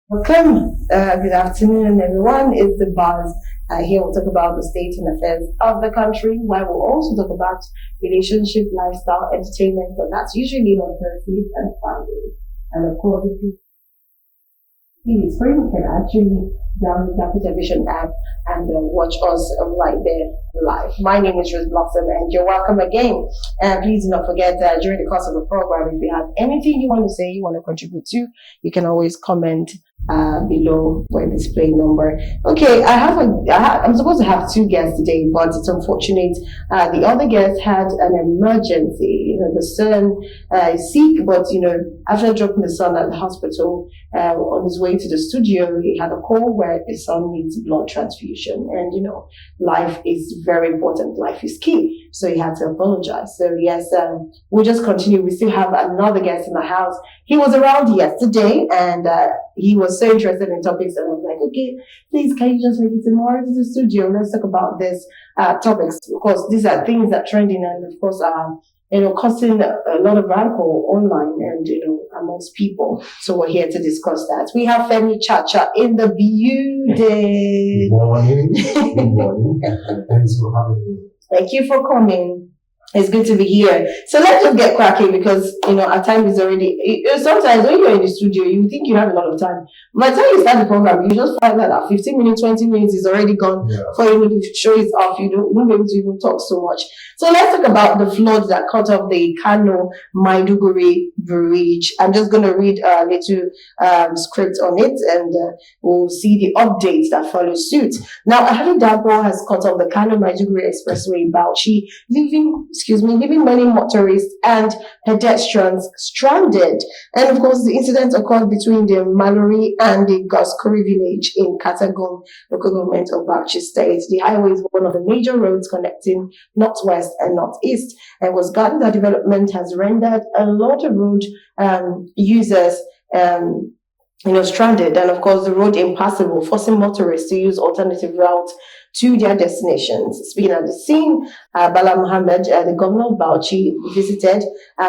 Welcome. Good afternoon, everyone. It's the Buzz. Here we'll talk about the state and affairs of the country, while we'll also talk about relationship, lifestyle, entertainment, but that's usually on Thursdays and Fridays. And of course, if you please, so you can actually download the television app and watch us right there live. My name is Rose Blossom, and you're welcome again. And please do not forget that during the course of the program, if you have anything you want to say, you want to contribute to, you can always comment below where display number. Okay, I'm supposed to have two guests today, but it's unfortunate. The other guest had an emergency. The son is sick, but after dropping the son at the hospital, on his way to the studio, he had a call where his son needs blood transfusion, and life is very important. Life is key, so he had to apologize. So yes, we'll just continue. We still have another guest in the house. He was around yesterday, and he was so interested in topics, and I was like, okay, please, can you just make it tomorrow to the studio? Let's talk about this topics. Of course, these are things that are trending, and of course, causing a lot of rancor online and amongst people. So we're here to discuss that. We have Femi Chacha in the building. Good morning. Good morning. Thanks for having me. Thank you for coming. It's good to be here. So let's just get cracking because, our time is already... Sometimes when you're in the studio, you think you have a lot of time. By the time you start the program, you just find that 15 minutes, 20 minutes is already gone. Yeah. For you, the show is off. You won't be able to even talk so much. So let's talk about the floods that cut off the Kano Maiduguri Bridge. I'm just going to read a little script on it, and we'll see the updates that follow suit. Now, a heavy downpour has cut off the Kano Maiduguri Expressway in Bauchi, leaving many motorists and pedestrians stranded. And of course, the incident occurred between the Mallory and the Goskuri village in Katagum, local government of Bauchi State. The highway is one of the major roads connecting northwest and northeast, and was gathered that development has rendered a lot of road users stranded, and of course the road impassable, forcing motorists to use alternative routes to their destinations. Speaking at the scene, Bala Mohammed, the governor of Bauchi, visited,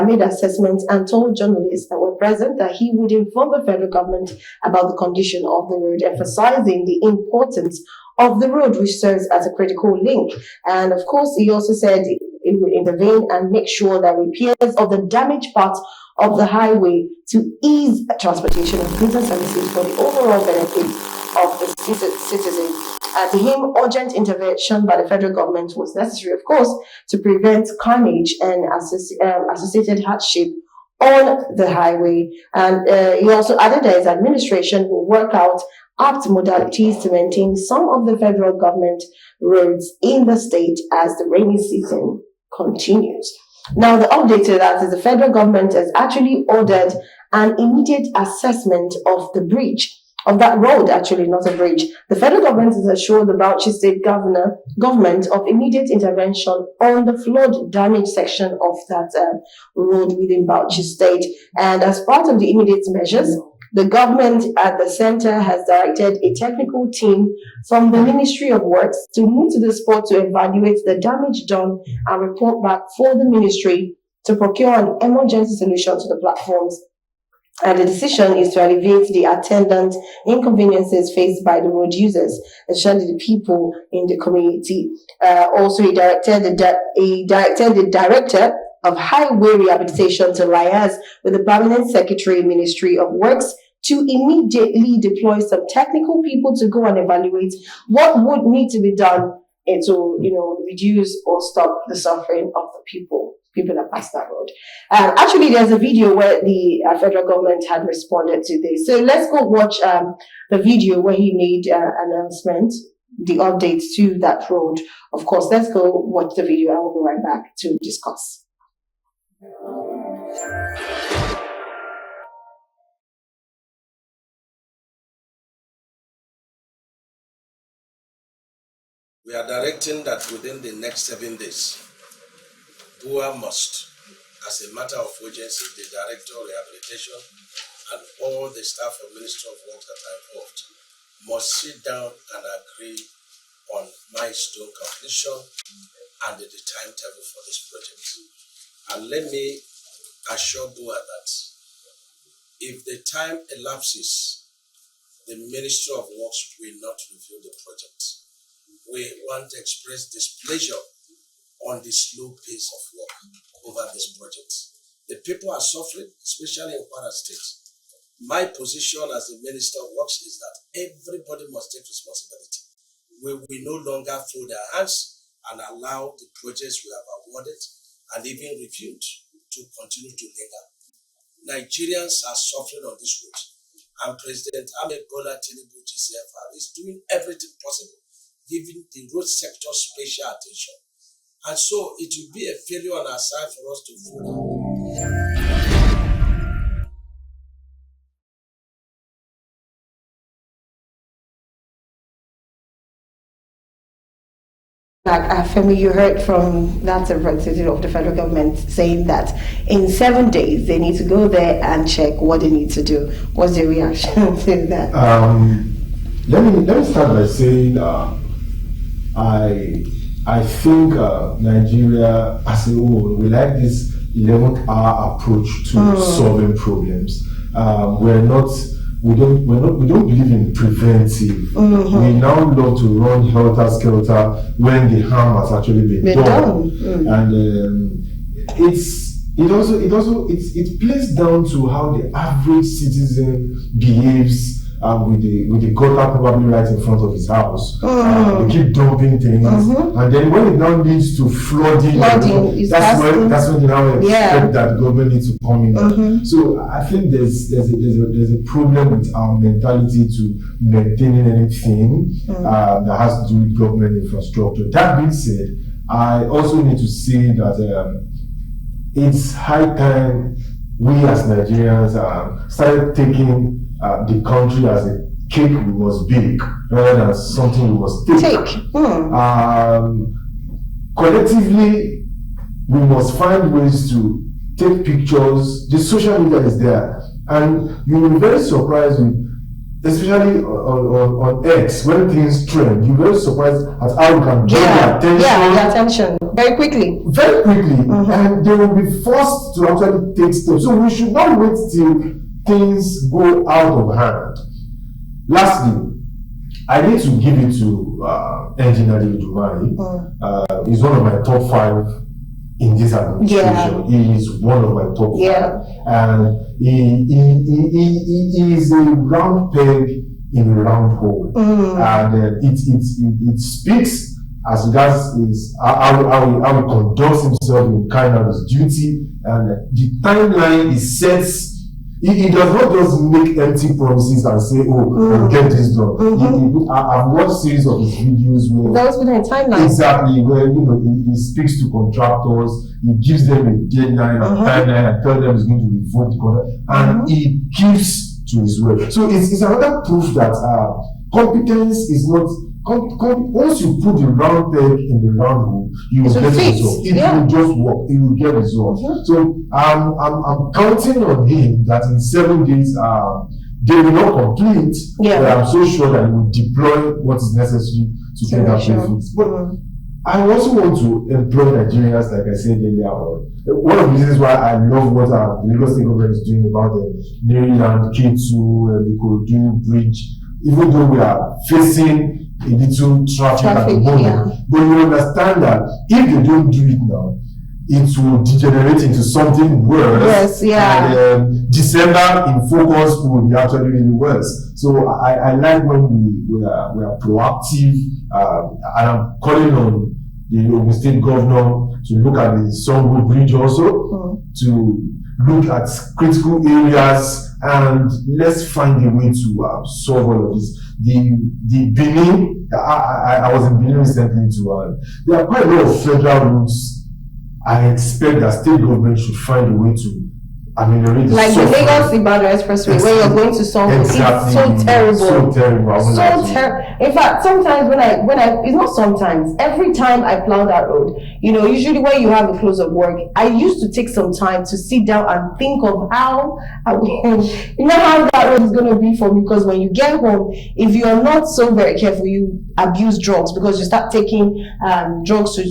made assessments, and told journalists that were present that he would inform the federal government about the condition of the road, emphasizing the importance of the road, which serves as a critical link. And of course, he also said it would intervene and make sure that repairs of the damaged parts of the highway to ease transportation of goods and services for the overall benefit of the citizens. To him, urgent intervention by the federal government was necessary, of course, to prevent carnage and associated hardship on the highway. And he also added that his administration will work out apt modalities to maintain some of the federal government roads in the state as the rainy season continues. Now, the update to that is the federal government has actually ordered an immediate assessment of the bridge, of that road, actually, not a bridge. The federal government has assured the Bauchi State government of immediate intervention on the flood damaged section of that road within Bauchi State. And as part of the immediate measures, the government at the center has directed a technical team from the Ministry of Works to move to the spot to evaluate the damage done and report back for the ministry to procure an emergency solution to the platforms. And the decision is to alleviate the attendant inconveniences faced by the road users, especially the people in the community. Also, he directed the director of Highway Rehabilitation to liaise with the Permanent Secretary, Ministry of Works, to immediately deploy some technical people to go and evaluate what would need to be done to, reduce or stop the suffering of the people that pass that road. Actually, there's a video where the federal government had responded to this. So let's go watch the video where he made an announcement, the updates to that road. Of course, let's go watch the video. I will be right back to discuss. We are directing that within the next 7 days, BUA must, as a matter of urgency, the Director of Rehabilitation and all the staff of Ministry of Works that are involved must sit down and agree on milestone completion and the timetable for this project. And let me assure BUA that if the time elapses the Ministry of Works will not review the project. We want to express displeasure on the slow pace of work over this project. The people are suffering, especially in Kwara State. My position as the Minister of Works is that everybody must take responsibility. We will no longer fold our hands and allow the projects we have awarded and even reviewed to continue to linger. Nigerians are suffering on this road, and President Ahmed Bola Tinubu GCFR is doing everything possible, giving the road sector special attention. And so it will be a failure on our side for us to fold. Femi, you heard from that representative of the federal government saying that in 7 days they need to go there and check what they need to do. What's your reaction to that? Let me start by saying I think Nigeria as a whole, we like this 11th hour approach to solving problems. We don't believe in preventive. We now love to run helter skelter when the harm has actually been done. And it plays down to how the average citizen behaves with the gutter probably right in front of his house. They keep dumping things, and then when it now leads to flooding, that's when you now expect that government needs to come in. So I think there's a problem with our mentality to maintaining anything that has to do with government infrastructure. That being said, I also need to say that it's high time we as Nigerians started taking the country as a cake we must bake rather than something we must take. Collectively, we must find ways to take pictures. The social media is there, and you will be very surprised with, especially on X, when things trend, you're very surprised at how you can get the attention very quickly. And they will be forced to actually take steps. So we should not wait till things go out of hand. Lastly, I need to give it to Engineer Dumari. He's one of my top 5 in this administration. He is one of my top 5. And he is a round peg in a round hole. And it speaks as regards how he conducts himself in carrying out his duty, and the timeline is set. He does not just make empty promises and say, we'll get this done. I've watched series of his videos where that was within a timeline. Exactly, where he speaks to contractors, he gives them a deadline and timeline and tells them he's going to revoke the contract, and he keeps to his word. So it's another proof that competence is not. Once you put the round peg in the round hole, you will get results. It will just work. It will get results. So I'm counting on him that in 7 days they will not complete, but I'm so sure that he will deploy what is necessary to get that fixed. But I also want to employ Nigerians, like I said earlier on. One of the reasons why I love what the Lagos State government is doing about the Maryland K2 the Ikorodu bridge, even though we are facing a little traffic at the moment, but you understand that if they don't do it now, it will degenerate into something worse. And December in focus will be actually really worse. So I like when we are proactive, and I'm calling on the Ogun State governor to look at the Songo Bridge also, to look at critical areas, and let's find a way to solve all of this. The Benin, I was in Benin recently too, there are quite a lot of federal routes. I expect that state government should find a way to ameliorate the like the Lagos-Ibadan Expressway, where you're going to Songo. It's so terrible. So terrible. In fact, sometimes when I it's not sometimes, every time I plow that road, usually when you have a close of work, I used to take some time to sit down and think of how how that road is going to be for me, because when you get home, if you are not so very careful, you abuse drugs, because you start taking drugs to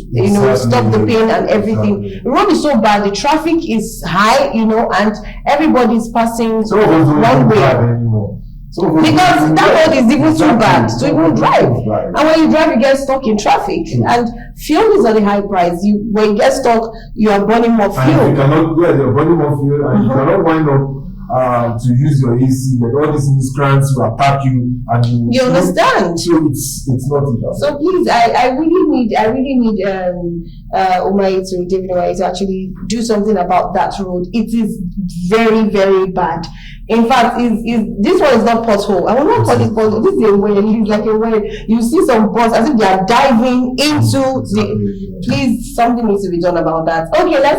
stop the pain and everything. The road is so bad, the traffic is high, and everybody's passing one way. Because that road is even too bad to even drive. And when you drive, you get stuck in traffic. And fuel is at a high price. When you get stuck, you are burning more fuel. And you cannot, you're burning more fuel, and you cannot wind up to use your AC. Like all these miscreants will attack you, and you understand. So it's not enough. So please, I really need Umai to David Umai to actually do something about that road. It is very, very bad. In fact, this one is not pothole. I will not call it pothole. This is a well. It's like a well. You see some bus as if they are diving into the. Please, something needs to be done about that. Okay, let's.